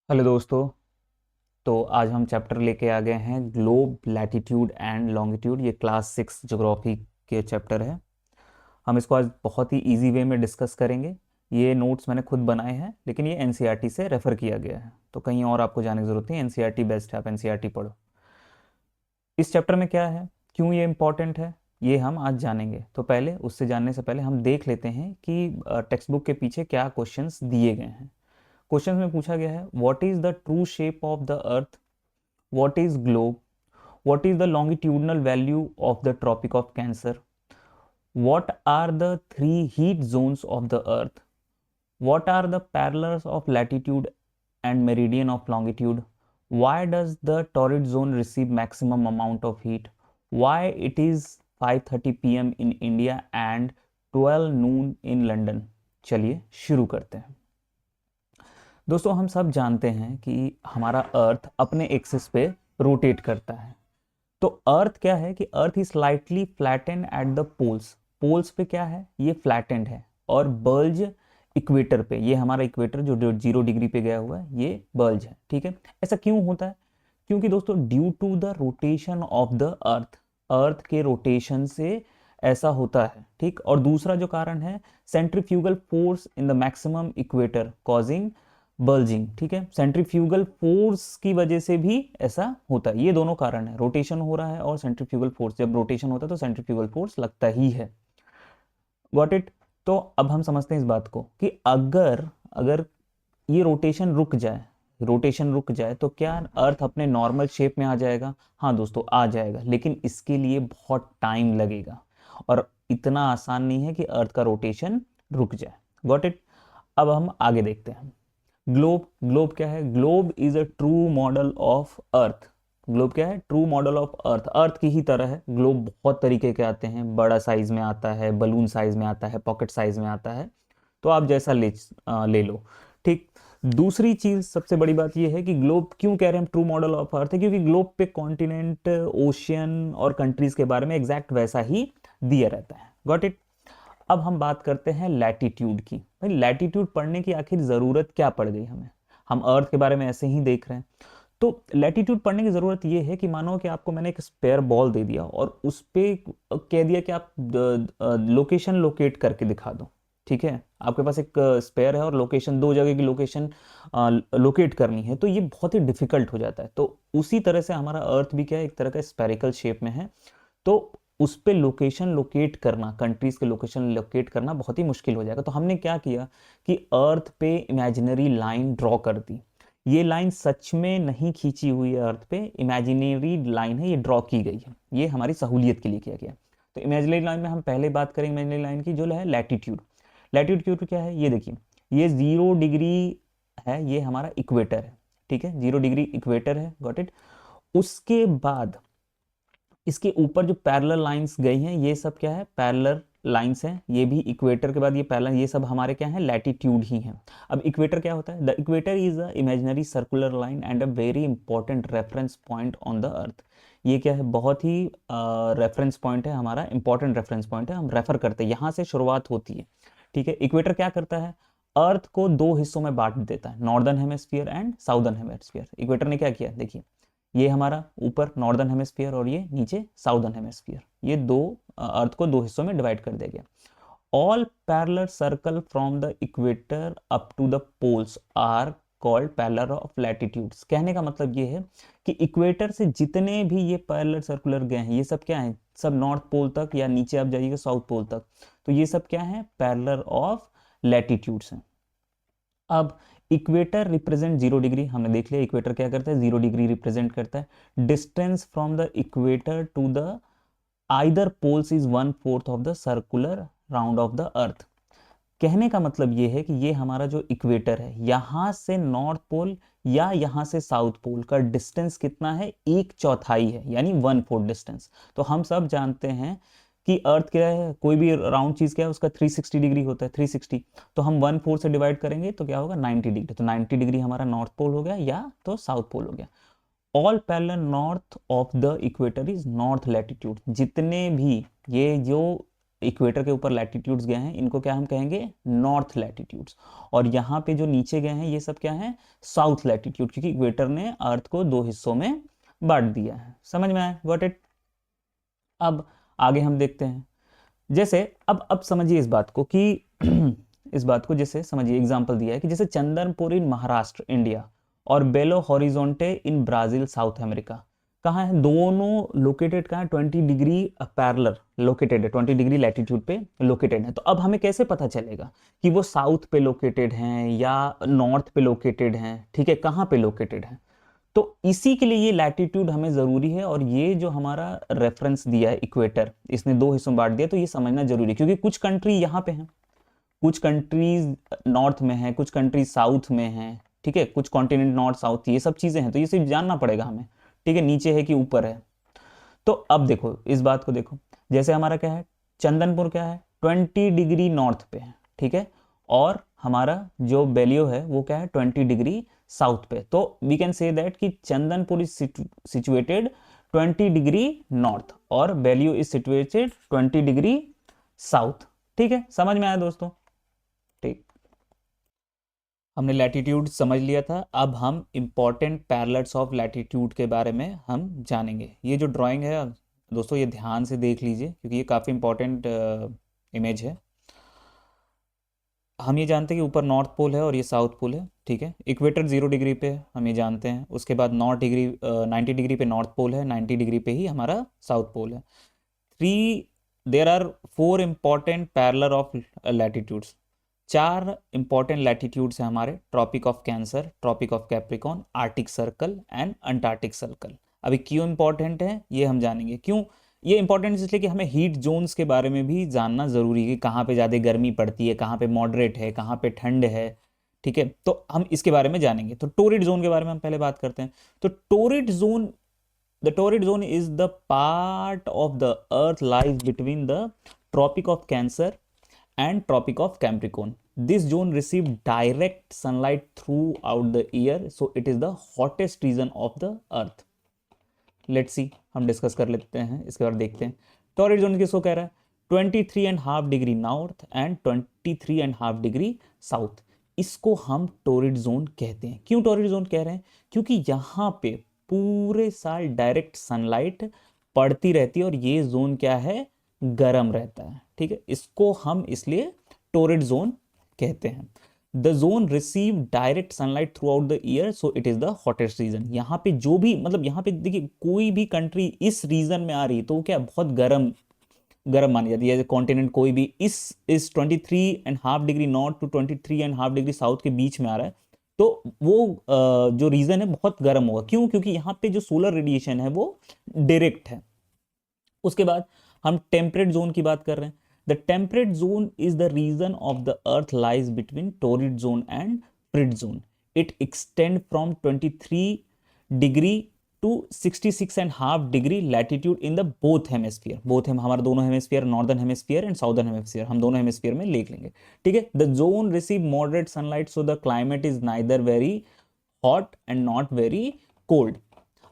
Hello दोस्तों। तो आज हम चैप्टर लेके आ गए हैं ग्लोब लैटिट्यूड एंड लॉन्गिट्यूड। ये क्लास 6 ज्योग्राफी के चैप्टर है। हम इसको आज बहुत ही इजी वे में डिस्कस करेंगे। ये नोट्स मैंने खुद बनाए हैं, लेकिन ये एनसीईआरटी से रेफ़र किया गया है, तो कहीं और आपको जाने की ज़रूरत नहीं। एनसीईआरटी बेस्ट है, आप एनसीईआरटी पढ़ो। इस चैप्टर में क्या है, क्यों ये इम्पॉर्टेंट है, ये हम आज जानेंगे। तो पहले उससे जानने से पहले हम देख लेते हैं कि टेक्स्ट बुक के पीछे क्या क्वेश्चंस दिए गए हैं। क्वेश्चन में पूछा गया है, what is the true shape of the earth, what is globe, what is the longitudinal value of the tropic of cancer, what are the three heat zones of the earth, what are the parallels of latitude and meridian of longitude, why does the torrid zone receive maximum amount of heat, why it is 5:30 p.m. in India and 12 noon in London। चलिए शुरू करते हैं। दोस्तों, हम सब जानते हैं कि हमारा अर्थ अपने एक्सिस पे रोटेट करता है। तो अर्थ क्या है कि earth is slightly flattened at the poles. Poles पे क्या है, ये फ्लैटेंड है। और बल्ज इक्वेटर पे, ये हमारा इक्वेटर जो 0 डिग्री पे गया हुआ है, ये बल्ज है। ठीक है, ऐसा क्यों होता है? क्योंकि दोस्तों, due to the rotation of the earth, earth के रोटेशन से ऐसा होता है। ठीक, और दूसरा जो कारण है, centrifugal force in the maximum equator causing bulging. ठीक है, सेंट्रीफ्यूगल फोर्स की वजह से भी ऐसा होता है। ये दोनों कारण है, रोटेशन हो रहा है और सेंट्रीफ्यूगल फोर्स। जब रोटेशन होता है तो सेंट्रीफ्यूगल फोर्स लगता ही है। Got it? तो अब हम समझते हैं इस बात को कि अगर अगर ये रोटेशन रुक जाए तो क्या अर्थ अपने नॉर्मल शेप में आ जाएगा? हाँ दोस्तों, आ जाएगा, लेकिन इसके लिए बहुत टाइम लगेगा और इतना आसान नहीं है कि अर्थ का रोटेशन रुक जाए। Got it? अब हम आगे देखते हैं। ग्लोब, ग्लोब क्या है? Globe is a true model of earth. Globe क्या है? True model of earth. Earth की ही तरह है। ग्लोब बहुत तरीके के आते हैं, बड़ा साइज में आता है, बलून साइज में आता है, पॉकेट साइज में आता है। तो आप जैसा ले लो। ठीक। दूसरी चीज, सबसे बड़ी बात यह है कि ग्लोब क्यों कह रहे हैं हम ट्रू मॉडल ऑफ अर्थ है, क्योंकि ग्लोब पे कॉन्टिनेंट, ओशियन और कंट्रीज के बारे में एग्जैक्ट वैसा ही दिया रहता है। Got it? अब हम बात करते हैं लैटिट्यूड की। भाई, लैटिट्यूड पढ़ने की आखिर जरूरत क्या पड़ गई हमें? हम अर्थ के बारे में ऐसे ही देख रहे हैं। तो लैटिट्यूड पढ़ने की जरूरत यह है कि मानो कि आपको मैंने एक स्पेयर बॉल दे दिया और उस पे कह दिया कि आप लोकेशन लोकेट करके दिखा दो। ठीक है, आपके पास एक स्पेयर है और लोकेशन, दो जगह की लोकेशन लोकेट करनी है, तो ये बहुत ही डिफिकल्ट हो जाता है। तो उसी तरह से हमारा अर्थ भी क्या है, एक तरह का स्पेरिकल शेप में है। तो उस पे लोकेशन लोकेट करना, कंट्रीज के लोकेशन लोकेट करना बहुत ही मुश्किल हो जाएगा। तो हमने क्या किया कि अर्थ पे इमेजिनरी लाइन ड्रॉ कर दी। ये लाइन सच में नहीं खींची हुई है, अर्थ पे इमेजिनरी लाइन है, ये ड्रॉ की गई है। ये हमारी सहूलियत के लिए किया गया। तो इमेजिनरी लाइन में हम पहले बात करेंगे इमेजिनरी लाइन की, जो है लैटिट्यूड। लैटिट्यूड क्या है, ये देखिए, ये 0 डिग्री है, ये हमारा इक्वेटर है। ठीक है, 0 डिग्री इक्वेटर है। Got it? उसके बाद इसके ऊपर जो पैरेलल लाइंस गई हैं, ये सब क्या है, पैरेलल लाइंस हैं। ये भी इक्वेटर के बाद ये पैरेलल, ये सब हमारे क्या है, लैटिट्यूड ही हैं। अब इक्वेटर क्या होता है? The equator is a imaginary circular line and a very important reference point on the earth. ये क्या है, बहुत ही रेफरेंस पॉइंट है हमारा, इंपॉर्टेंट रेफरेंस पॉइंट है। हम रेफर करते हैं, यहाँ से शुरुआत होती है। ठीक है, इक्वेटर क्या करता है, अर्थ को दो हिस्सों में बांट देता है, नॉर्दर्न हेमेस्फीयर एंड साउदर्न हेमेस्फीयर। इक्वेटर ने क्या किया, देखिए, ये हमारा ऊपर नॉर्दर्न हेमेस्फीयर और ये नीचे साउदर्न हेमेस्फीयर, ये दो अर्थ को दो हिस्सों में डिवाइड कर दिया गया। All parallel circle from the equator up to the poles are called parallel of latitudes. कहने का मतलब ये है कि इक्वेटर से जितने भी ये पैरेलल सर्कुलर गए हैं, ये सब क्या है, सब नॉर्थ पोल तक या नीचे आप जाइएगा साउथ पोल तक, तो ये सब क्या है, पैरेलल ऑफ लैटिट्यूड्स हैं। अब इक्वेटर रिप्रेजेंट 0 डिग्री, हमने देख लिया इक्वेटर क्या करता है, 0 डिग्री रिप्रेजेंट करता है। Distance from the equator to the either poles is 1/4 of the circular round of the earth. कहने का मतलब ये है कि ये हमारा जो इक्वेटर है, यहां से नॉर्थ पोल या यहां से साउथ पोल का डिस्टेंस कितना है, 1/4 है, यानी 1/4 डिस्टेंस। तो हम सब जानते हैं कि अर्थ क्या है, कोई भी राउंड चीज क्या है, उसका 360 डिग्री होता है, 360। तो हम 1/4 से डिवाइड करेंगे तो क्या होगा, 90 डिग्री। तो 90 डिग्री हमारा नॉर्थ पोल हो गया या तो साउथ पोल हो गया। All parallel north of the equator is north latitude. जितने भी ये जो इक्वेटर के ऊपर लैटिट्यूड्स गए हैं इनको क्या हम कहेंगे, नॉर्थ लैटिट्यूड्स। और यहाँ पे जो नीचे गए हैं ये सब क्या है, साउथ लैटिट्यूड, क्योंकि इक्वेटर ने अर्थ को दो हिस्सों में बांट दिया है। समझ में आया, गॉट इट। अब आगे हम देखते हैं, जैसे अब समझिए इस बात को कि इस बात को जैसे समझिए, एग्जांपल दिया है कि जैसे चंदनपुर इन महाराष्ट्र इंडिया और बेलो हॉरिजॉन्टे इन ब्राजील साउथ अमेरिका, कहाँ है, दोनों लोकेटेड कहाँ है, 20 डिग्री पैरेलल लोकेटेड है, 20 डिग्री लैटिट्यूड पे लोकेटेड है। तो अब हमें कैसे पता चलेगा कि वो साउथ पे लोकेटेड हैं या नॉर्थ पे लोकेटेड हैं, ठीक है, कहाँ पे लोकेटेड है। तो इसी के लिए ये लैटिट्यूड हमें जरूरी है, और ये जो हमारा रेफरेंस दिया है इक्वेटर, इसने दो हिस्सों में बांट दिया, तो ये समझना जरूरी है, क्योंकि कुछ कंट्री यहाँ पे हैं, कुछ कंट्रीज नॉर्थ में है, कुछ कंट्रीज साउथ में है, ठीक है, कुछ कॉन्टिनेंट नॉर्थ साउथ, ये सब चीजें हैं, तो ये सिर्फ जानना पड़ेगा हमें, ठीक है, नीचे है कि ऊपर है। तो अब देखो इस बात को देखो, जैसे हमारा क्या है, चंदनपुर क्या है, 20 डिग्री नॉर्थ पे है, ठीक है, और हमारा जो बेलियो है वो क्या है, 20 डिग्री साउथ पे। तो वी कैन से दैट कि Chandanpur is situated 20 degree north और बेलियो इज सिचुएटेड 20 डिग्री साउथ। ठीक है, समझ में आया दोस्तों, ठीक। हमने लैटिट्यूड समझ लिया था, अब हम इंपॉर्टेंट पैरेलल्स ऑफ लैटिट्यूड के बारे में हम जानेंगे। ये जो ड्राइंग है दोस्तों ये ध्यान से देख लीजिए, क्योंकि ये काफ़ी इंपॉर्टेंट इमेज है। हम ये जानते हैं कि ऊपर नॉर्थ पोल है और ये साउथ पोल है, ठीक है, इक्वेटर 0 डिग्री पे है, हम ये जानते हैं। उसके बाद 90 डिग्री पे नॉर्थ पोल है, 90 डिग्री पे ही हमारा साउथ पोल है। There are 4 important parallel of latitudes, 4 important latitudes हैं हमारे, Tropic of Cancer, Tropic of Capricorn, Arctic Circle and Antarctic Circle. अभी क्यों इंपॉर्टेंट है ये हम जानेंगे। क्यों ये इंपॉर्टेंट, इसलिए कि हमें हीट जोन्स के बारे में भी जानना जरूरी है, कि कहाँ पे ज़्यादा गर्मी पड़ती है, कहाँ पे मॉडरेट है, कहाँ पे ठंड है, ठीक है, तो हम इसके बारे में जानेंगे। तो टोरिड जोन के बारे में हम पहले बात करते हैं। तो torrid zone, the torrid zone is the part of the earth lies between the tropic of cancer and tropic of capricorn. This zone receives direct sunlight throughout the year, so it is the hottest region of the earth. Let's see, हम discuss कर लेते हैं, इसके बाद देखते हैं torrid zone किसको कह रहा है, 23.5 degree north and 23.5 degree south, इसको हम टॉरिड जोन कहते हैं। क्यों टॉरिड जोन कह रहे हैं, क्योंकि यहाँ पे पूरे साल डायरेक्ट सनलाइट पड़ती रहती है और ये जोन क्या है, गर्म रहता है, ठीक है, इसको हम इसलिए टॉरिड जोन कहते हैं। The zone receive direct sunlight throughout the year, so it is the hottest region. यहाँ पे जो भी मतलब यहाँ पे देखिए कोई भी कंट्री इस रीजन में आ रही तो क्या बहुत गर्म गर्म मानी जाती है, कॉन्टिनेंट कोई भी इस 23.5 degree north to 23.5 degree south के बीच में आ रहा है, तो वो जो रीजन है बहुत गर्म होगा। क्यों, क्योंकि यहाँ पे जो सोलर रेडिएशन है वो डायरेक्ट है। उसके बाद हम टेम्परेट जोन की बात कर रहे हैं। The temperate zone is the region of the earth lies between torrid zone and frigid zone. It extend from 23 degree to 66.5 degree latitude in the both hemisphere. Both हम हमारे दोनों hemisphere, northern hemisphere and southern hemisphere, हम दोनों hemisphere में लिख लेंगे, ठीक है। The zone receive moderate sunlight, so the climate is neither very hot and not very cold.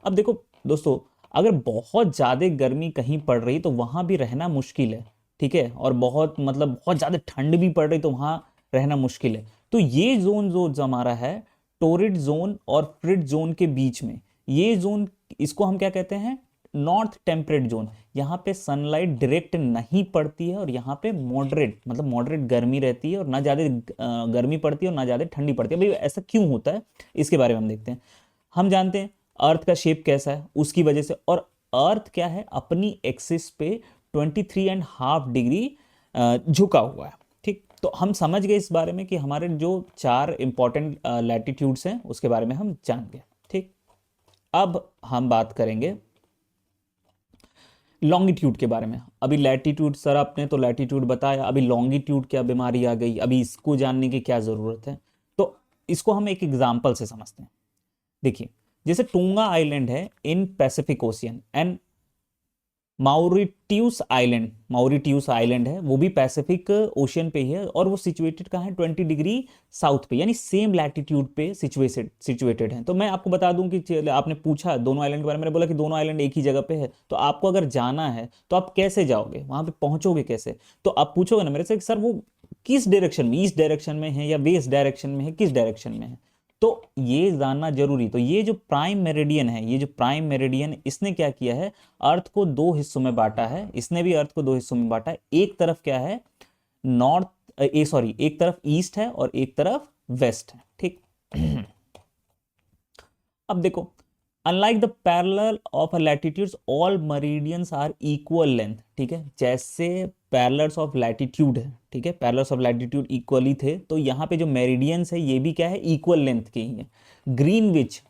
अब देखो दोस्तों, अगर बहुत ज़्यादा गर्मी कहीं पड़ रही तो वहाँ भी रहना मुश्किल है, ठीक है, और बहुत मतलब बहुत ज़्यादा ठंड भी पड़ रही तो वहाँ रहना मुश्किल है। तो ये जोन जो हमारा है टोरिड जोन और फ्रिड जोन के बीच में, ये जोन, इसको हम क्या कहते हैं, नॉर्थ टेम्परेट जोन। यहाँ पे सनलाइट डायरेक्ट नहीं पड़ती है और यहाँ पे मॉडरेट मतलब मॉडरेट गर्मी रहती है, और ना ज़्यादा गर्मी पड़ती है और ना ज़्यादा ठंडी पड़ती है। भाई ऐसा क्यों होता है इसके बारे में हम देखते हैं। हम जानते हैं अर्थ का शेप कैसा है उसकी वजह से, और अर्थ क्या है अपनी एक्सिस पे 23.5 डिग्री झुका हुआ है, ठीक। तो हम समझ गए इस बारे में कि हमारे जो 4 इंपॉर्टेंट लैटिट्यूड्स हैं उसके बारे में हम जान गए, ठीक। अब हम बात करेंगे लॉन्गिट्यूड के बारे में। अभी लैटिट्यूड सर आपने तो लैटिट्यूड बताया, अभी लॉन्गिट्यूड क्या बीमारी आ गई, अभी इसको जानने की क्या ज़रूरत है। तो इसको हम एक एग्जाम्पल से समझते हैं। देखिए जैसे टोंगा आइलैंड है in Pacific ocean and Mauritius island है, वो भी पैसिफिक ओशियन पे ही है, और वो सिचुएटेड कहाँ है, 20 डिग्री साउथ पे, यानी सेम लैटिट्यूड पे सिचुएटेड है। तो मैं आपको बता दूं कि आपने पूछा दोनों आइलैंड के बारे में, मैंने बोला कि दोनों आइलैंड एक ही जगह पे है, तो आपको अगर जाना है तो आप कैसे जाओगे वहां पे, पहुंचोगे कैसे? तो आप पूछोगे ना मेरे से कि सर वो किस डायरेक्शन में, ईस्ट डायरेक्शन में है या वेस्ट डायरेक्शन में है, किस डायरेक्शन में है, तो ये जानना जरूरी। तो ये जो प्राइम मेरिडियन है, ये जो प्राइम मेरिडियन, इसने क्या किया है, अर्थ को दो हिस्सों में बांटा है, इसने भी अर्थ को दो हिस्सों में बांटा है। एक तरफ क्या है, नॉर्थ, सॉरी, एक तरफ ईस्ट है और एक तरफ वेस्ट है, ठीक। अब देखो, unlike the parallel of a latitudes all meridians are equal length, ठीक है, जैसे पैरेलल्स ऑफ लैटिट्यूड है, ठीक है, पैरेलल्स ऑफ लैटिट्यूड इक्वली थे, तो यहाँ पे जो मेरिडियंस है ये भी क्या है, इक्वल लेंथ के ही है। ग्रीनविच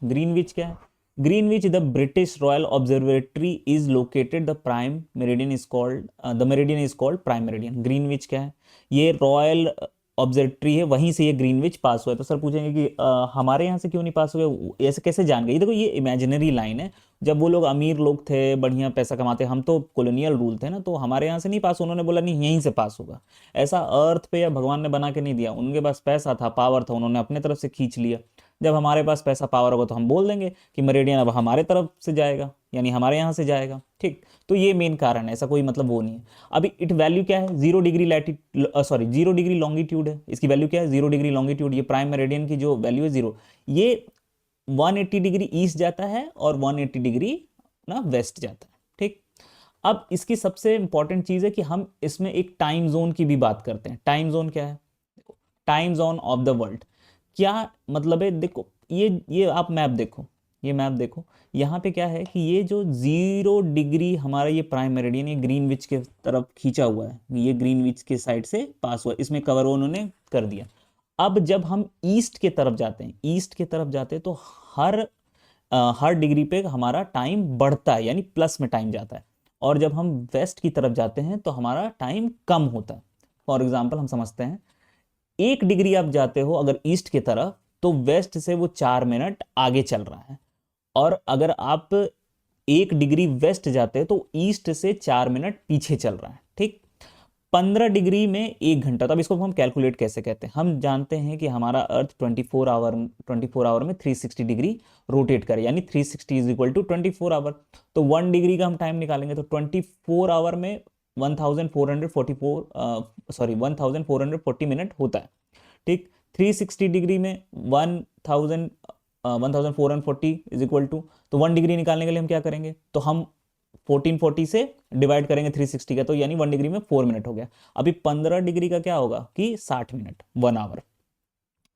क्या है, Greenwich the British royal observatory is located, the prime meridian is called, the meridian is called prime meridian. Greenwich क्या है, ये रॉयल ऑब्जर्वेटरी है, वहीं से ये ग्रीनविच पास हुआ है। तो सर पूछेंगे कि हमारे यहाँ से क्यों नहीं पास हुआ, ऐसे कैसे जान गए? ये देखो, ये इमेजिनरी लाइन है, जब वो लोग अमीर लोग थे, बढ़िया पैसा कमाते, हम तो कॉलोनियल रूल थे ना, तो हमारे यहाँ से नहीं पास, उन्होंने बोला नहीं यहीं से पास होगा। ऐसा अर्थ पे या भगवान ने बना के नहीं दिया, उनके पास पैसा था, पावर था, उन्होंने अपने तरफ से खींच लिया। जब हमारे पास पैसा पावर होगा तो हम बोल देंगे कि मेरिडियन अब हमारे तरफ से जाएगा, यानी हमारे यहाँ से जाएगा, ठीक। तो ये मेन कारण है, ऐसा कोई मतलब वो नहीं है। अभी इट वैल्यू क्या है, 0 डिग्री सॉरी 0 डिग्री लॉन्गिट्यूड है, इसकी वैल्यू क्या है, 0 डिग्री लॉन्गिट्यूड, ये प्राइम मेरिडियन की जो वैल्यू है 0, ये 180 डिग्री ईस्ट जाता है और 180 डिग्री ना वेस्ट जाता है, ठीक। अब इसकी सबसे इंपॉर्टेंट चीज है कि हम इसमें एक टाइम जोन की भी बात करते हैं। टाइम जोन क्या है, time zone of the world, क्या मतलब है, देखो ये आप मैप देखो, ये मैप देखो, यहाँ पे क्या है कि ये जो 0 डिग्री हमारा ये प्राइम मेरिडियन, ये ग्रीनविच के तरफ खींचा हुआ है, ये ग्रीनविच के साइड से पास हुआ, इसमें कवर उन्होंने कर दिया। अब जब हम ईस्ट के तरफ जाते हैं, ईस्ट के तरफ जाते हैं, तो हर डिग्री पे हमारा टाइम बढ़ता है, यानी प्लस में टाइम जाता है, और जब हम वेस्ट की तरफ जाते हैं तो हमारा टाइम कम होता है। फॉर एग्जाम्पल हम समझते हैं, 1 डिग्री आप जाते हो अगर ईस्ट की तरफ, तो वेस्ट से वो 4 मिनट आगे चल रहा है, और अगर आप 1 डिग्री वेस्ट जाते हैं तो ईस्ट से 4 मिनट पीछे चल रहा है, ठीक। 15 डिग्री में 1 घंटा। तो अब इसको हम कैलकुलेट कैसे कहते हैं, हम जानते हैं कि हमारा अर्थ 24 आवर में 360 डिग्री रोटेट करे, यानी 360 इज इक्वल टू 24 आवर। तो 1 डिग्री का हम टाइम निकालेंगे तो 24 आवर में 1440 मिनट होता है, ठीक। 360 डिग्री में 1440 इज इक्वल टू, तो 1 डिग्री निकालने के लिए हम क्या करेंगे, तो हम 1440 से डिवाइड करेंगे 360 का, तो यानी 1 डिग्री में 4 मिनट हो गया। अभी 15 डिग्री का क्या होगा कि 60 मिनट, 1 आवर,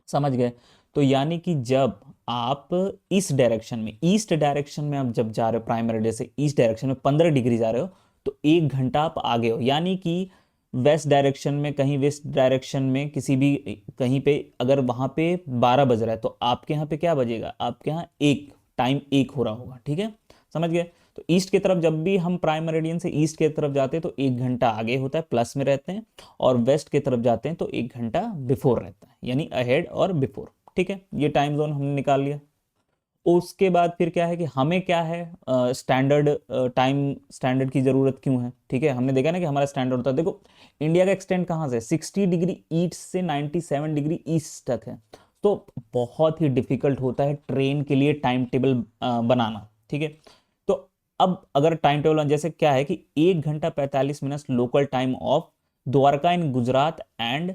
समझ गए? तो यानी कि जब आप इस डायरेक्शन में, ईस्ट डायरेक्शन में आप जब जा रहे हो, प्राइमरी डे से ईस्ट डायरेक्शन में 15 डिग्री जा रहे हो, तो 1 घंटा आप आगे हो, यानी कि वेस्ट डायरेक्शन में, कहीं वेस्ट डायरेक्शन में किसी भी कहीं पे अगर वहां पे 12 बज रहा है, तो आपके यहाँ पे क्या बजेगा, आपके यहाँ टाइम 1 हो रहा होगा, ठीक है, समझ गए? तो ईस्ट की तरफ जब भी हम प्राइम मेरिडियन से ईस्ट की तरफ जाते हैं तो 1 घंटा आगे होता है, प्लस में रहते हैं, और वेस्ट की तरफ जाते हैं तो 1 घंटा बिफोर रहता है, यानी अहेड और बिफोर, ठीक है। ये टाइम जोन हमने निकाल लिया। उसके बाद फिर क्या है कि हमें क्या है, स्टैंडर्ड टाइम, स्टैंडर्ड की जरूरत क्यों है, ठीक है। हमने देखा ना कि हमारा स्टैंडर्ड होता है, देखो इंडिया का एक्सटेंड कहाँ से, 60 डिग्री ईस्ट से 97 डिग्री ईस्ट तक है, तो बहुत ही डिफिकल्ट होता है ट्रेन के लिए टाइम टेबल बनाना, ठीक है। तो अब अगर टाइम टेबल जैसे क्या है कि 1 घंटा 45 minute local time of Dwarka in Gujarat and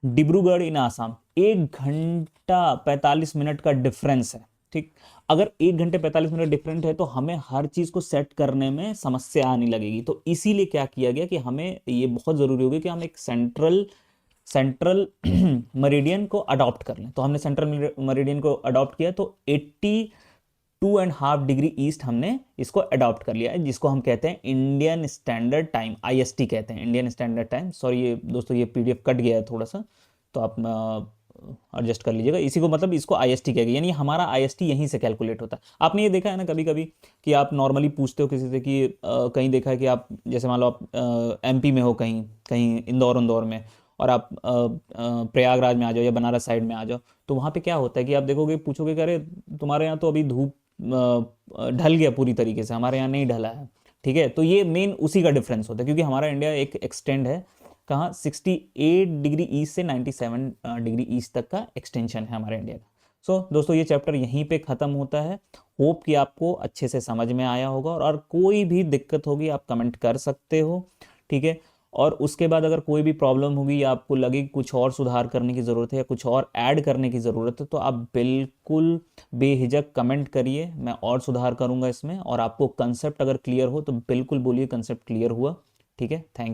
Dibrugarh in Assam, 1 घंटा 45 मिनट का डिफरेंस है, ठीक। अगर 1 घंटे 45 मिनट डिफरेंट है तो हमें हर चीज को सेट करने में समस्या आने लगेगी। तो इसीलिए क्या किया गया कि हमें ये बहुत जरूरी होगी कि हम एक सेंट्रल मरीडियन को अडॉप्ट कर लें। तो हमने सेंट्रल मरीडियन को अडॉप्ट किया, तो 82.5 डिग्री ईस्ट हमने इसको अडॉप्ट कर लिया है, जिसको हम कहते हैं इंडियन स्टैंडर्ड टाइम, आईएसटी कहते हैं, इंडियन स्टैंडर्ड टाइम। सॉरी ये दोस्तों, ये पीडीएफ कट गया है थोड़ा सा, तो आप एडजस्ट कर लीजिएगा। इसी को मतलब इसको आईएसटी कहेगा, यानी हमारा आईएसटी यहीं से कैलकुलेट होता है। आपने ये देखा है ना कभी कभी कि आप नॉर्मली पूछते हो किसी से कि कहीं देखा है कि आप जैसे मान लो आप एमपी में हो, कहीं कहीं इंदौर में, और आप प्रयागराज में आ जाओ या बनारस साइड में आ जाओ, तो वहाँ पे क्या होता है कि आप देखोगे, पूछोगे कि अरे तुम्हारे यहाँ तो अभी धूप ढल गया पूरी तरीके से, हमारे यहाँ नहीं ढला है, ठीक है, तो ये मेन उसी का डिफरेंस होता है, क्योंकि हमारा इंडिया एक एक्सटेंड है कहाँ, 68 डिग्री ईस्ट से 97 डिग्री ईस्ट तक का एक्सटेंशन है हमारे इंडिया का। सो दोस्तों ये चैप्टर यहीं पे ख़त्म होता है। होप कि आपको अच्छे से समझ में आया होगा, और कोई भी दिक्कत होगी आप कमेंट कर सकते हो, ठीक है। और उसके बाद अगर कोई भी प्रॉब्लम होगी या आपको लगे कि कुछ और सुधार करने की ज़रूरत है या कुछ और ऐड करने की ज़रूरत है, तो आप बिल्कुल बेहिचक कमेंट करिए, मैं और सुधार करूंगा इसमें। और आपको कंसेप्ट अगर क्लियर हो तो बिल्कुल बोलिए कंसेप्ट क्लियर हुआ, ठीक है। थैंक